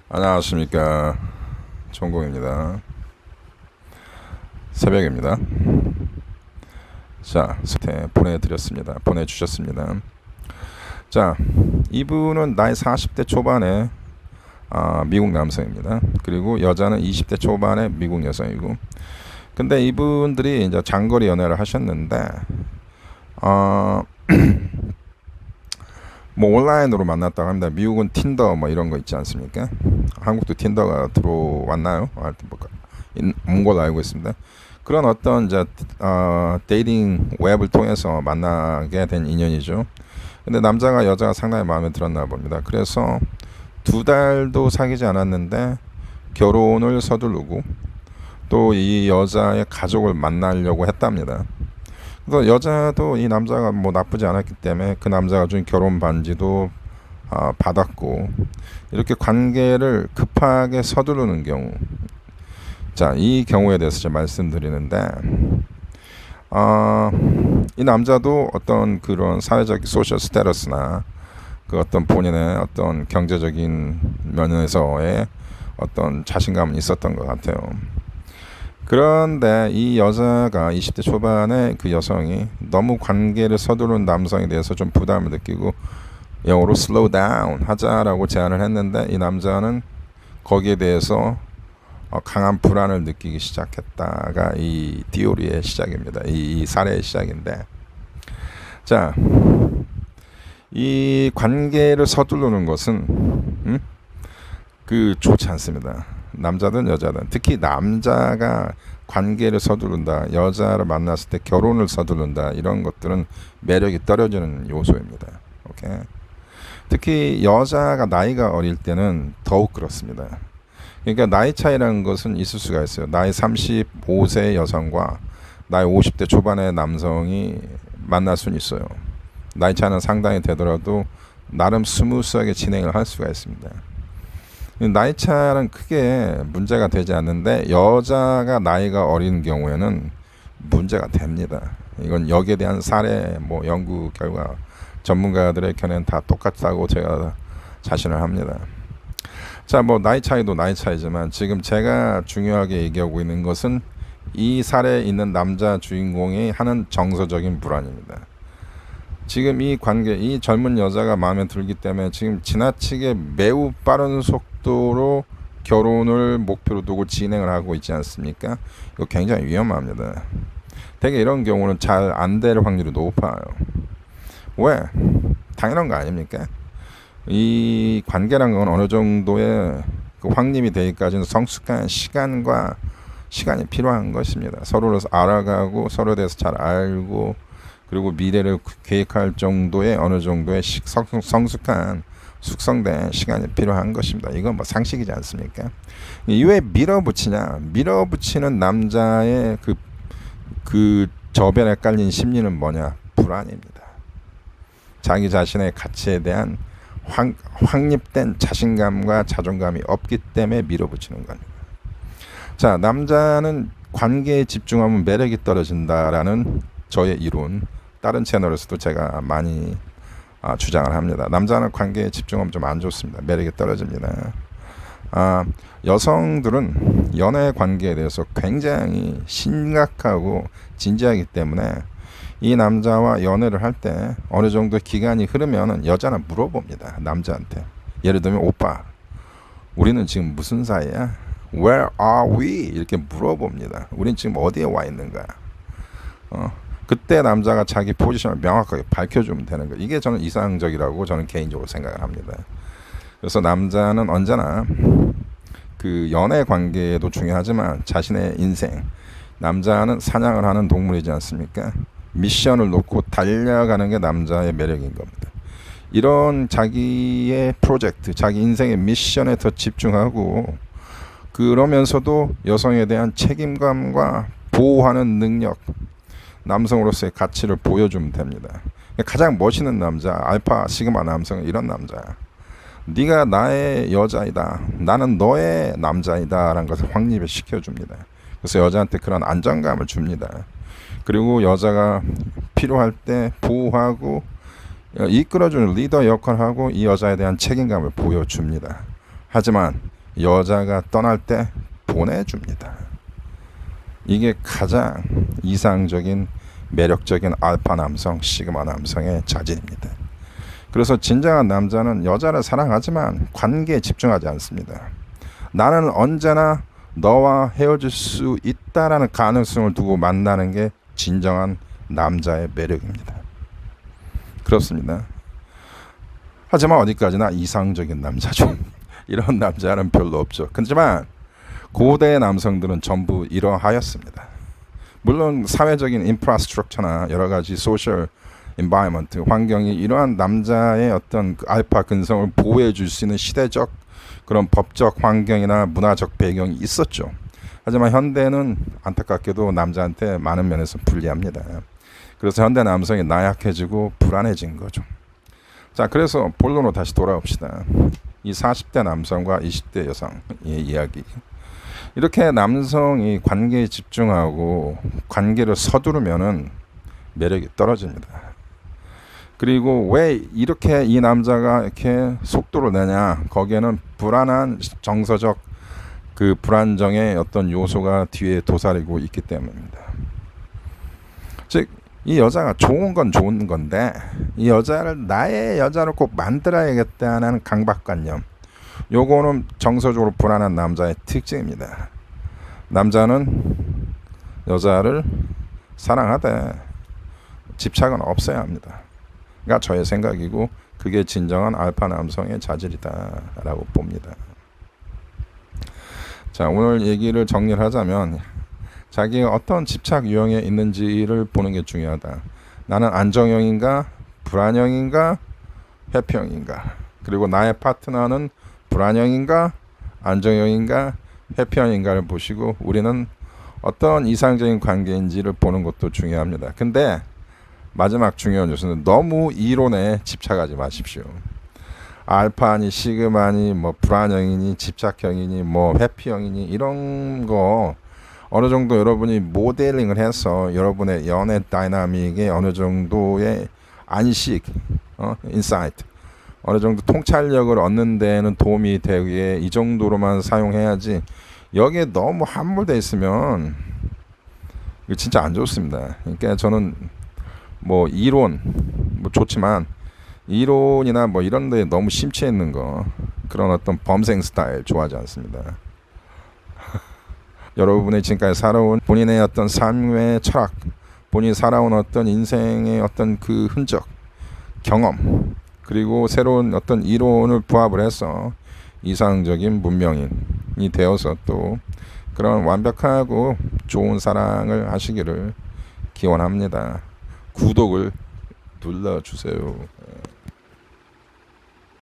안녕하십니까, 종공입니다. 새벽입니다. 자, 보내주셨습니다. 자, 이분은 나이 40대 초반에 미국 남성입니다. 그리고 여자는 20대 초반의 미국 여성이고, 근데 이분들이 이제 장거리 연애를 하셨는데 뭐 온라인으로 만났다고 합니다. 미국은 틴더 뭐 이런 거 있지 않습니까? 한국도 틴더가 들어왔나요? 하여튼 온 걸로 알고 있습니다. 그런 어떤 이제 데이팅 웹을 통해서 만나게 된 인연이죠. 근데 남자가 여자가 상당히 마음에 들었나 봅니다. 그래서 2달도 사귀지 않았는데 결혼을 서두르고 또 이 여자의 가족을 만나려고 했답니다. 그래서 여자도 이 남자가 뭐 나쁘지 않았기 때문에 그 남자가 준 결혼 반지도 받았고, 이렇게 관계를 급하게 서두르는 경우, 자, 이 경우에 대해서 제가 말씀드리는데, 이 남자도 어떤 그런 사회적 소셜 스테러스나 그 어떤 본인의 어떤 경제적인 면에서의 어떤 자신감은 있었던 것 같아요. 그런데 이 여자가 20대 초반의 그 여성이 너무 관계를 서두르는 남성에 대해서 좀 부담을 느끼고 영어로 slow down 하자라고 제안을 했는데, 이 남자는 거기에 대해서 강한 불안을 느끼기 시작했다가 이 디오리의 시작입니다. 이 사례의 시작인데, 자, 이 관계를 서두르는 것은 좋지 않습니다. 남자든 여자든, 특히 남자가 관계를 서두른다, 여자를 만났을 때 결혼을 서두른다, 이런 것들은 매력이 떨어지는 요소입니다. 오케이? 특히 여자가 나이가 어릴 때는 더욱 그렇습니다. 그러니까 나이 차이라는 것은 있을 수가 있어요. 나이 35세 여성과 나이 50대 초반의 남성이 만날 수는 있어요. 나이 차이는 상당히 되더라도 나름 스무스하게 진행을 할 수가 있습니다. 나이 차는 크게 문제가 되지 않는데, 여자가 나이가 어린 경우에는 문제가 됩니다. 이건 여기에 대한 사례, 뭐 연구 결과, 전문가들의 견해는 다 똑같다고 제가 자신을 합니다. 자, 뭐 나이 차이도 나이 차이지만 지금 제가 중요하게 얘기하고 있는 것은 이 사례에 있는 남자 주인공이 하는 정서적인 불안입니다. 지금 이 관계, 이 젊은 여자가 마음에 들기 때문에 지금 지나치게 매우 빠른 속도로 결혼을 목표로 두고 진행을 하고 있지 않습니까? 이거 굉장히 위험합니다. 되게 이런 경우는 잘 안 될 확률이 높아요. 왜? 당연한 거 아닙니까? 이 관계란 건 어느 정도의 그 확립이 되기까지는 성숙한 시간이 필요한 것입니다. 서로를 알아가고 서로에 대해서 잘 알고, 그리고 미래를 계획할 정도의 어느 정도의 성숙한 숙성된 시간이 필요한 것입니다. 이건 뭐 상식이지 않습니까? 왜 밀어붙이는 남자의 그 저변에 깔린 심리는 뭐냐? 불안입니다. 자기 자신의 가치에 대한 확립된 자신감과 자존감이 없기 때문에 밀어붙이는 겁니다. 자, 남자는 관계에 집중하면 매력이 떨어진다라는 저의 이론, 다른 채널에서도 제가 많이 주장을 합니다. 남자는 관계에 집중하면 좀 안 좋습니다. 매력이 떨어집니다. 여성들은 연애 관계에 대해서 굉장히 심각하고 진지하기 때문에 이 남자와 연애를 할 때 어느 정도 기간이 흐르면 여자는 물어봅니다. 남자한테. 예를 들면, 오빠, 우리는 지금 무슨 사이야? Where are we? 이렇게 물어봅니다. 우린 지금 어디에 와 있는 거야? 그때 남자가 자기 포지션을 명확하게 밝혀주면 되는 거예요. 이게 저는 이상적이라고 저는 개인적으로 생각을 합니다. 그래서 남자는 언제나 그 연애 관계도 중요하지만 자신의 인생, 남자는 사냥을 하는 동물이지 않습니까? 미션을 놓고 달려가는 게 남자의 매력인 겁니다. 이런 자기의 프로젝트, 자기 인생의 미션에 더 집중하고, 그러면서도 여성에 대한 책임감과 보호하는 능력, 남성으로서의 가치를 보여주면 됩니다. 가장 멋있는 남자, 알파 시그마 남성은 이런 남자야. 네가 나의 여자이다, 나는 너의 남자이다 라는 것을 확립을 시켜줍니다. 그래서 여자한테 그런 안정감을 줍니다. 그리고 여자가 필요할 때 보호하고 이끌어주는 리더 역할을 하고 이 여자에 대한 책임감을 보여줍니다. 하지만 여자가 떠날 때 보내줍니다. 이게 가장 이상적인 매력적인 알파 남성, 시그마 남성의 자질입니다. 그래서 진정한 남자는 여자를 사랑하지만 관계에 집중하지 않습니다. 나는 언제나 너와 헤어질 수 있다라는 가능성을 두고 만나는 게 진정한 남자의 매력입니다. 그렇습니다. 하지만 어디까지나 이상적인 남자죠. 이런 남자는 별로 없죠. 하지만 고대의 남성들은 전부 이러하였습니다. 물론 사회적인 인프라스트럭처나 여러 가지 소셜 인바이먼트, 환경이 이러한 남자의 어떤 그 알파 근성을 보호해 줄 수 있는 시대적 그런 법적 환경이나 문화적 배경이 있었죠. 하지만 현대는 안타깝게도 남자한테 많은 면에서 불리합니다. 그래서 현대 남성이 나약해지고 불안해진 거죠. 자, 그래서 본론으로 다시 돌아옵시다. 이 40대 남성과 20대 여성의 이야기. 이렇게 남성이 관계에 집중하고 관계를 서두르면은 매력이 떨어집니다. 그리고 왜 이렇게 이 남자가 이렇게 속도를 내냐? 거기에는 불안한 정서적 그 불안정의 어떤 요소가 뒤에 도사리고 있기 때문입니다. 즉, 이 여자가 좋은 건 좋은 건데 이 여자를 나의 여자로 꼭 만들어야겠다는 강박관념, 요거는 정서적으로 불안한 남자의 특징입니다. 남자는 여자를 사랑하되 집착은 없어야 합니다. 가 저의 생각이고 그게 진정한 알파 남성의 자질이다라고 봅니다. 자, 오늘 얘기를 정리를 하자면 자기가 어떤 집착 유형에 있는지를 보는 게 중요하다. 나는 안정형인가 불안형인가 회피형인가, 그리고 나의 파트너는 불안형인가 안정형인가 회피형인가를 보시고 우리는 어떤 이상적인 관계인지를 보는 것도 중요합니다. 근데 마지막 중요한 요소는 너무 이론에 집착하지 마십시오. 알파니 시그마니 뭐 불안형이니 집착형이니 뭐 회피형이니 이런 거 어느 정도 여러분이 모델링을 해서 여러분의 연애 다이나믹에 어느 정도의 안식, 인사이트, 어느 정도 통찰력을 얻는 데는 도움이 되기에 이 정도로만 사용해야지, 여기에 너무 함몰되어 있으면 이거 진짜 안 좋습니다. 그러니까 저는 뭐 이론 뭐 좋지만 이론이나 뭐 이런 데 너무 심취해 있는 거, 그런 어떤 범생 스타일 좋아하지 않습니다. 여러분의 지금까지 살아온 본인의 어떤 삶의 철학, 본인이 살아온 어떤 인생의 어떤 그 흔적, 경험, 그리고 새로운 어떤 이론을 부합을 해서 이상적인 문명인이 되어서 또 그런 완벽하고 좋은 사랑을 하시기를 기원합니다. 구독을 눌러주세요.